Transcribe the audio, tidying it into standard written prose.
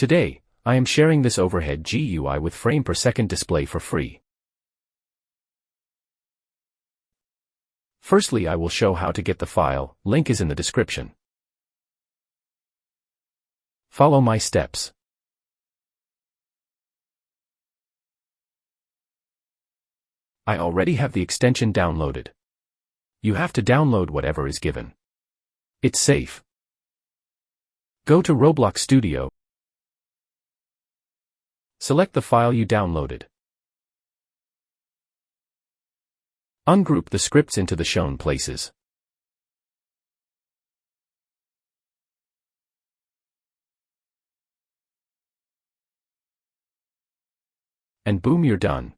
Today, I am sharing this overhead GUI with frame per second display for free. Firstly, I will show how to get the file, link is in the description. Follow my steps. I already have the extension downloaded. You have to download whatever is given. It's safe. Go to ROBLOX Studio. Select the file you downloaded. Ungroup the scripts into the shown places. And boom, you're done.